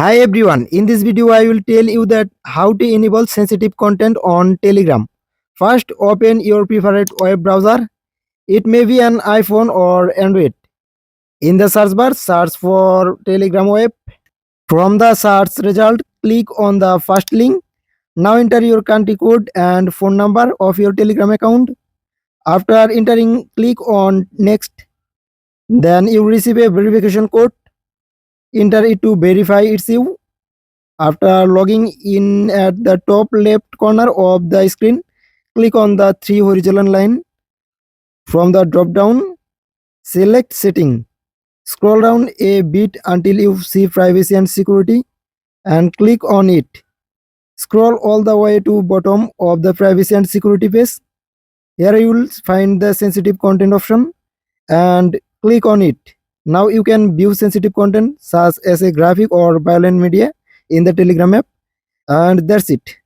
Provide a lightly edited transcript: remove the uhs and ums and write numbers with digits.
Hi everyone, in this video I will tell you that how to enable sensitive content on Telegram. First open your preferred web browser. It may be an iPhone or Android. In the search bar search for Telegram web. From the search result click on the first link. Now enter your country code and phone number of your Telegram account. After entering click on next. Then you receive a verification code. Enter it to verify it's you. After logging in at the top left corner of the screen, click on the three horizontal line. From the drop down, select setting. Scroll down a bit until you see privacy and security and click on it. Scroll all the way to bottom of the privacy and security page. Here you will find the sensitive content option and click on it. Now you can view sensitive content such as a graphic or violent media in the Telegram app, and that's it.